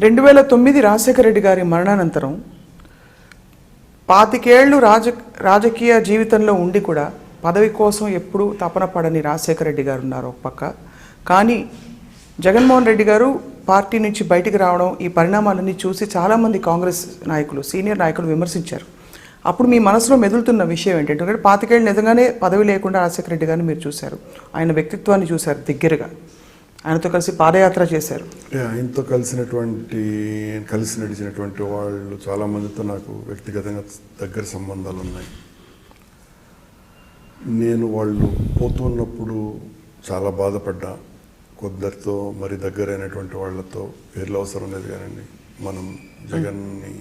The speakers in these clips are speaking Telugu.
2009 రాజశేఖర రెడ్డి గారి మరణానంతరం 25 ఏళ్ళు రాజకీయ జీవితంలో ఉండి కూడా పదవి కోసం ఎప్పుడూ తపన పడని రాజశేఖర రెడ్డి గారు ఉన్నారు ఒక పక్క. కానీ జగన్మోహన్ రెడ్డి గారు పార్టీ నుంచి బయటికి రావడం, ఈ పరిణామాలన్నీ చూసి చాలామంది కాంగ్రెస్ నాయకులు, సీనియర్ నాయకులు విమర్శించారు. అప్పుడు మీ మనసులో మెదులుతున్న విషయం ఏంటంటే, 25 ఏళ్ళు నిజంగానే పదవి లేకుండా రాజశేఖర రెడ్డి గారిని మీరు చూశారు, ఆయన వ్యక్తిత్వాన్ని చూశారు దగ్గరగా, ఆయనతో కలిసి పాదయాత్ర చేశారు. ఆయనతో కలిసి నడిచినటువంటి వాళ్ళు చాలామందితో నాకు వ్యక్తిగతంగా దగ్గర సంబంధాలు ఉన్నాయి. నేను వాళ్ళు పోతున్నప్పుడు చాలా బాధపడ్డా. కొందరితో మరి దగ్గరైనటువంటి వాళ్ళతో పేర్లు అవసరం లేదు కానండి, మనం జగన్ని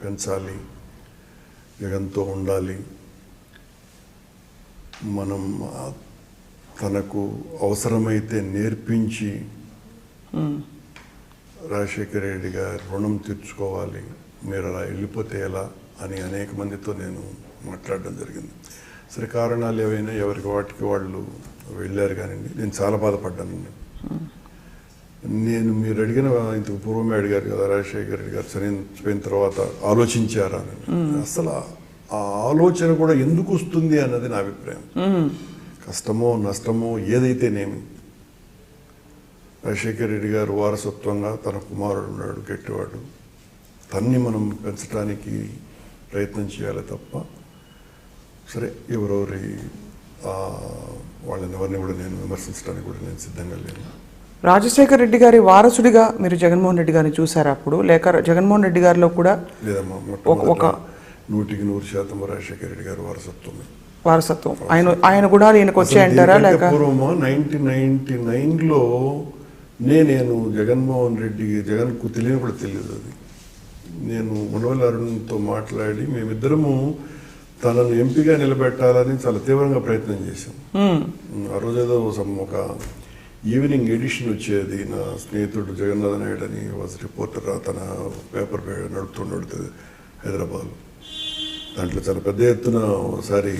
పెంచాలి, జగన్తో ఉండాలి, మనం తనకు అవసరమైతే నేర్పించి రాజశేఖర రెడ్డి గారి రుణం తీర్చుకోవాలి, మీరు అలా వెళ్ళిపోతే ఎలా అని అనేక మందితో నేను మాట్లాడడం జరిగింది. సరే, కారణాలు ఏవైనా ఎవరికి వాటికి వాళ్ళు వెళ్ళారు కానివ్వండి, నేను చాలా బాధపడ్డాను. నేను మీరు అడిగిన ఇంతకు పూర్వమే అడిగారు కదా, రాజశేఖర రెడ్డి గారు చనిపోయిన తర్వాత ఆలోచించారా అని. అసలు ఆ ఆలోచన కూడా ఎందుకు వస్తుంది అన్నది నా అభిప్రాయం. కష్టమో నష్టమో ఏదైతేనేమి, రాజశేఖర రెడ్డి గారు వారసత్వంగా తన కుమారుడు ఉన్నాడు, గట్టివాడు, తన్ని మనం పెంచడానికి ప్రయత్నం చేయాలి తప్ప, సరే ఎవరెవరి వాళ్ళని ఎవరిని కూడా నేను విమర్శించడానికి కూడా నేను సిద్ధంగా లేను. రాజశేఖర రెడ్డి గారి వారసుడిగా మీరు జగన్మోహన్ రెడ్డి గారిని చూసారా అప్పుడు, లేక జగన్మోహన్ రెడ్డి గారిలో కూడా లేదమ్మా, ఒక 100% రాజశేఖర రెడ్డి గారు వారసత్వం ఆయన కూడా ఈయనకు వచ్చాయంటారా? లేక పూర్వమా 1999లో నేను జగన్మోహన్ రెడ్డి జగన్కు తెలియని కూడా తెలియదు. అది నేను ఉండవల్లి అరుణ్తో మాట్లాడి మేమిద్దరము తనను ఎంపీగా నిలబెట్టాలని చాలా తీవ్రంగా ప్రయత్నం చేశాం. ఆ రోజు ఏదో ఒక ఈవినింగ్ ఎడిషన్ వచ్చేది, నా స్నేహితుడు జగన్నాథ నాయుడు అని వాజ్ రిపోర్టర్, తన పేపర్ నడుపుతుంది హైదరాబాద్లో. దాంట్లో చాలా పెద్ద ఎత్తున ఒకసారి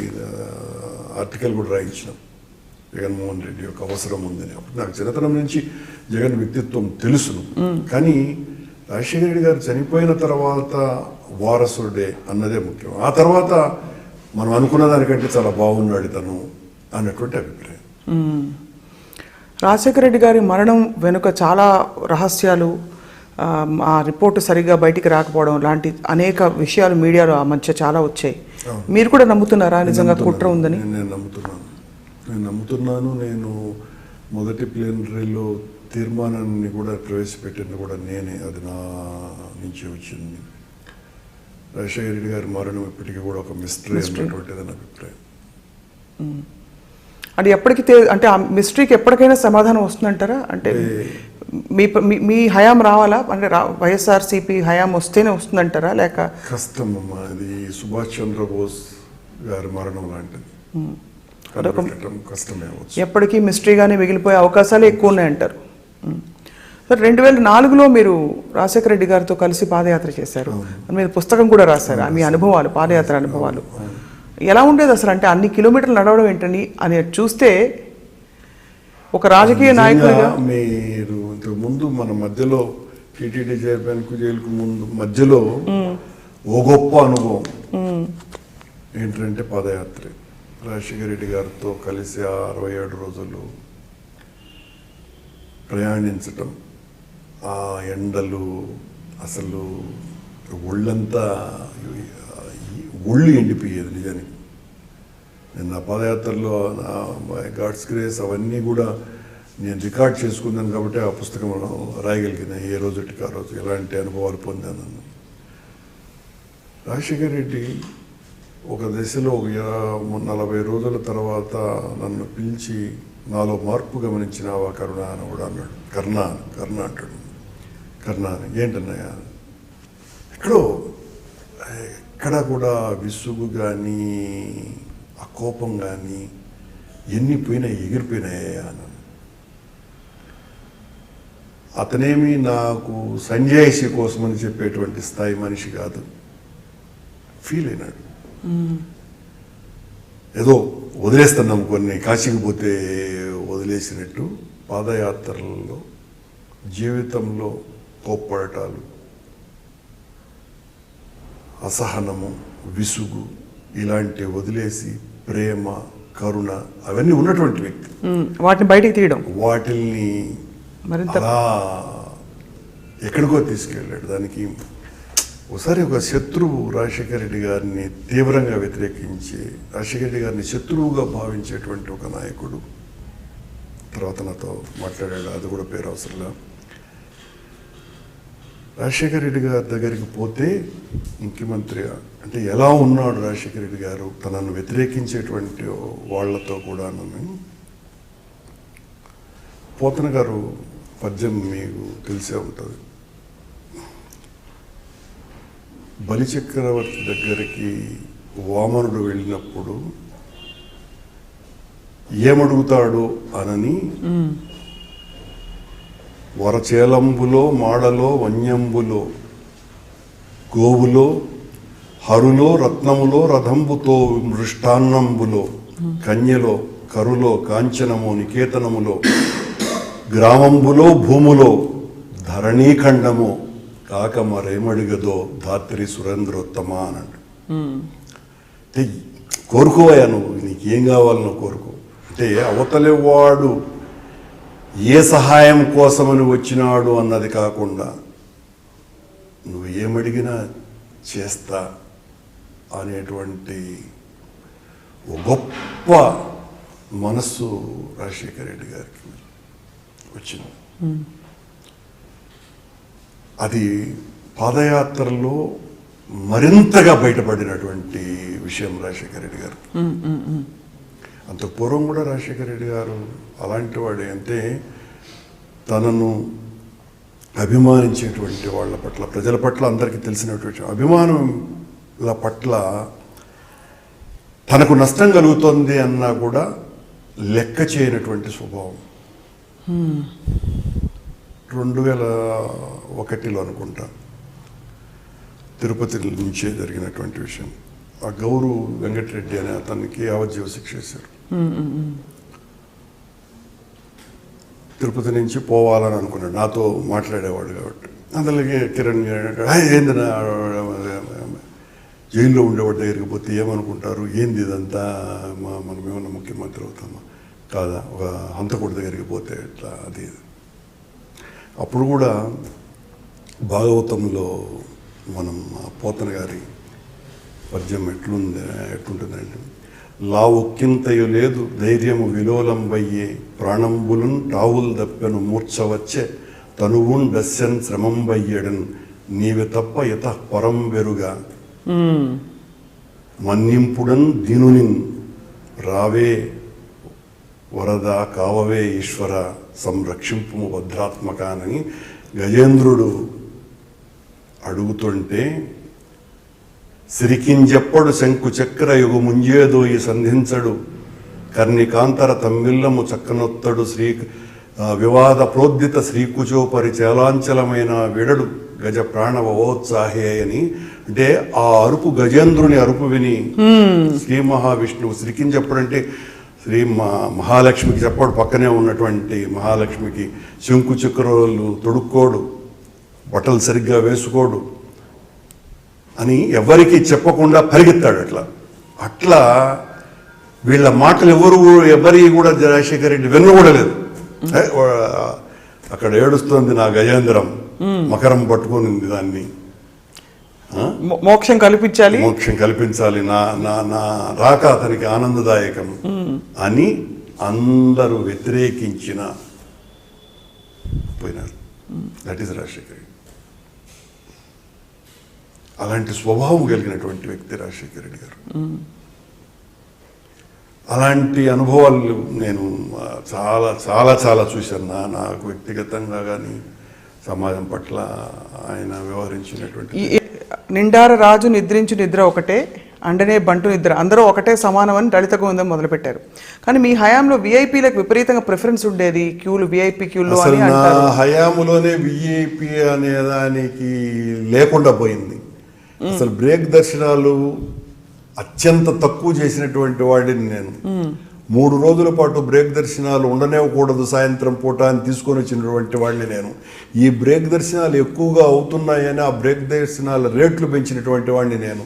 ఆర్టికల్ కూడా రాయించినాం, జగన్మోహన్ రెడ్డి యొక్క అవసరం ఉందని. అప్పుడు నాకు చిన్నతనం నుంచి జగన్ వ్యక్తిత్వం తెలుసును, కానీ రాజశేఖర రెడ్డి గారు చనిపోయిన తర్వాత వారసుడే అన్నదే ముఖ్యం. ఆ తర్వాత మనం అనుకున్న దానికంటే చాలా బాగున్నాడు తను అన్నటువంటి అభిప్రాయం. రాజశేఖర రెడ్డి గారి మరణం వెనుక చాలా రహస్యాలు, ఆ రిపోర్టు సరిగ్గా బయటికి రాకపోవడం లాంటి అనేక విషయాలు మీడియాలో ఆ మధ్య చాలా వచ్చాయి. మీరు కూడా నమ్ముతున్నారా నిజంగా కుట్ర ఉందని? నేను నమ్ముతున్నాను. నేను మొదటి ప్లీనరీలో తీర్మానాన్ని కూడా ప్రవేశపెట్టింది కూడా నేనే, అది నా నుంచి వచ్చింది. రాజశేఖర రెడ్డి గారి మరణం ఇప్పటికీ కూడా ఒక మిస్టరీ అన్నటువంటిది నా అభిప్రాయం. అది ఎప్పటికీ అంటే ఆ మిస్టరీకి ఎప్పటికైనా సమాధానం వస్తుందంటారా? అంటే మీ హయాం రావాలా, అంటే వైఎస్ఆర్సీపీ హయాం వస్తేనే వస్తుందంటారా, లేక కష్టం అమ్మా? అది సుభాష్ చంద్రబోస్ గారి మరణం లాంటిది, కష్టమే, ఎప్పటికీ మిస్టరీగానే మిగిలిపోయే అవకాశాలు ఎక్కువ ఉన్నాయంటారు. సార్, 2004లో మీరు రాజశేఖర రెడ్డి గారితో కలిసి పాదయాత్ర చేశారు, మీరు పుస్తకం కూడా రాశారు, మీ అనుభవాలు, పాదయాత్ర అనుభవాలు ఎలా ఉండేది అసలు? అంటే అన్ని కిలోమీటర్లు నడవడం ఏంటని అని చూస్తే ఒక రాజకీయ నాయకుడిగా మీరు ఇంతకు ముందు మన మధ్యలో టీటీడీ చైర్మన్కు జైలుకు ముందు మధ్యలో ఓ గొప్ప అనుభవం ఏంటంటే పాదయాత్ర. రాజశేఖర రెడ్డి గారితో కలిసి 67 రోజులు ప్రయాణించటం, ఆ ఎండలు, అసలు ఒళ్ళంతా ఒళ్ళు ఎండిపోయేది నిజానికి. నేను నా పాదయాత్రలో గాడ్స్ గ్రేస్ అవన్నీ కూడా నేను రికార్డ్ చేసుకున్నాను కాబట్టి ఆ పుస్తకం రాయగలిగిన, ఏ రోజుటికి ఆ రోజు ఎలాంటి అనుభవాలు పొందాను. రాజశేఖర రెడ్డి ఒక దశలో 40 రోజుల తర్వాత నన్ను పిలిచి నాలో మార్పు గమనించినావా కరుణ అని కూడా అన్నాడు. కర్ణ అంటాడు. కర్ణ అని ఏంటన్నాయా? ఎక్కడ కూడా విసుగు కానీ ఆ కోపం కానీ ఎన్ని పోయినా ఎగిరిపోయినాయా అన్నాను. అతనేమి నాకు సంజాయిషి కోసం అని చెప్పేటువంటి స్థాయి మనిషి కాదు. ఫీల్ అయినాడు, ఏదో వదిలేస్తున్నాం కొన్ని, కాశీకి పోతే వదిలేసినట్టు పాదయాత్రలలో జీవితంలో కోప్పడటాలు, అసహనము, విసుగు ఇలాంటివి వదిలేసి ప్రేమ, కరుణ అవన్నీ ఉన్నటువంటి వ్యక్తి. వాటిని బయటికి తీయడం, వాటిల్ని మరింత అలా ఎక్కడికో తీసుకెళ్ళాడు. దానికి ఒకసారి ఒక శత్రువు రాజశేఖర రెడ్డి గారిని తీవ్రంగా వ్యతిరేకించి రాజశేఖర రెడ్డి గారిని శత్రువుగా భావించేటువంటి ఒక నాయకుడు తర్వాత నాతో మాట్లాడాడు. అది కూడా పేరు అవసరంలా. రాజశేఖర రెడ్డి గారి దగ్గరికి పోతే ముఖ్యమంత్రి అంటే ఎలా ఉన్నాడు రాజశేఖర రెడ్డి గారు తనను వ్యతిరేకించేటువంటి వాళ్లతో కూడా. పోతన గారు పద్యం మీకు తెలిసే ఉంటుంది. బలిచక్రవర్తి దగ్గరికి వామనుడు వెళ్ళినప్పుడు ఏమడుగుతాడు అనని వరచేలంబులో మాడలో వన్యంబులో గోవులో హరులో రత్నములో రథంబుతో మృష్టాన్నంబులో కన్యలో కరులో కాంచనము నికేతనములో గ్రామంబులో భూములో ధరణీఖండము కాక మరేమడిగదో ధాత్రి సురేంద్రోత్తమ అన్నాడు. అంటే కోరుకోవయా, నువ్వు నీకేం కావాలనో కోరుకో. అంటే అవతలి వాడు ఏ సహాయం కోసమని వచ్చినాడు అన్నది కాకుండా నువ్వు ఏమడిగినా చేస్తా అనేటువంటి గొప్ప మనస్సు రాజశేఖర రెడ్డి గారికి వచ్చింది. అది పాదయాత్రలో మరింతగా బయటపడినటువంటి విషయం రాజశేఖర రెడ్డి గారు. అంత పూర్వం కూడా రాజశేఖర రెడ్డి గారు అలాంటి వాడే. అంటే తనను అభిమానించేటువంటి వాళ్ళ పట్ల, ప్రజల పట్ల అందరికీ తెలిసినటువంటి అభిమానుల పట్ల తనకు నష్టం కలుగుతుంది అన్నా కూడా లెక్క చేయనటువంటి స్వభావం. 2001లో అనుకుంటా తిరుపతి నుంచే జరిగినటువంటి విషయం. ఆ గౌరు వెంకటరెడ్డి అనే అతనికి యావజ్జీవ శిక్ష చేశారు. తిరుపతి నుంచి పోవాలని అనుకున్నాడు, నాతో మాట్లాడేవాడు కాబట్టి. అందులోకి కిరణ్ ఏంది జైల్లో ఉండేవాడి దగ్గరికి పోతే ఏమనుకుంటారు, ఏంది ఇదంతా, మనం ఏమన్నా ముఖ్యమంత్రి అవుతామా కాదా, ఒక హంతకుడి దగ్గరికి పోతే ఇట్లా అది. అప్పుడు కూడా భాగవతంలో మనం పోతన గారి పద్యం ఎట్లుంటుందండి. లావొక్కింతయు లేదు ధైర్యము విలోలంబయ్యే ప్రాణంబులున్ టావుల్ దప్పెను మూర్ఛ వచ్చే తనువున్ దస్యన్ శ్రమంబయ్యడన్ నీవె తప్ప యత పరం వెరుగా మన్నింపుడన్ దీనునిన్ రావే వరద కావవే ఈశ్వర సంరక్షింపు భద్రాత్మకానని గజేంద్రుడు అడుగుతుంటే సిరికింజెప్పడు శంకు చక్ర యుగు ముంజేదోయి సంధించడు కర్ణికాంతర తమ్మిల్లము చక్కనొత్తడు శ్రీ వివాద ప్రోద్దిత శ్రీకుచోపరి చేలాంచలమైన విడడు గజ ప్రాణవోత్సాహే అని. అంటే ఆ అరుపు, గజేంద్రుని అరుపు విని శ్రీ మహావిష్ణువు సిరికింజెప్పుడంటే శ్రీ మహాలక్ష్మికి చెప్పాడు, పక్కనే ఉన్నటువంటి మహాలక్ష్మికి శంకు చక్రాలు తొడుక్కోడు, బట్టలు సరిగ్గా వేసుకోడు అని ఎవరికి చెప్పకుండా పరిగెత్తాడు. అట్లా వీళ్ళ మాటలు ఎవరి కూడా రాజశేఖర రెడ్డి విన్న కూడా లేదు. అక్కడ ఏడుస్తుంది నా గజేంద్రం, మకరం పట్టుకునింది, దాన్ని మోక్షం కల్పించాలి, నా నా రాక అతనికి ఆనందదాయకం అని అందరూ వ్యతిరేకించిన పోయినారు. That is Rajasekhara Reddy. అలాంటి స్వభావం కలిగినటువంటి వ్యక్తి రాజశేఖర రెడ్డి గారు. అలాంటి అనుభవాలు నేను చాలా చాలా చాలా చూశాను. నాకు వ్యక్తిగతంగా కానీ సమాజం పట్ల ఆయన వ్యవహరించినటువంటి. నిండార రాజు నిద్రించు నిద్ర ఒకటే, అండనే బంటు నిద్ర, అందరూ ఒకటే సమానమని దళిత గోవిందం మొదలుపెట్టారు. కానీ మీ హయాంలో విఐపీలకు విపరీతంగా ప్రిఫరెన్స్ ఉండేది, క్యూలు, విఐపీ క్యూలు అని అంటారు. హయాంలోనే విఐపీ అనే దానికి లేకుండా పోయింది. అసలు బ్రేక్ దర్శనాలు అత్యంత తక్కువ చేసినటువంటి వాడిని నేను. 3 రోజుల పాటు బ్రేక్ దర్శనాలు ఉండనివ్వకూడదు సాయంత్రం పూట అని తీసుకొని వచ్చినటువంటి వాడిని నేను. ఈ బ్రేక్ దర్శనాలు ఎక్కువగా అవుతున్నాయని ఆ బ్రేక్ దర్శనాల రేట్లు పెంచినటువంటి వాడిని నేను.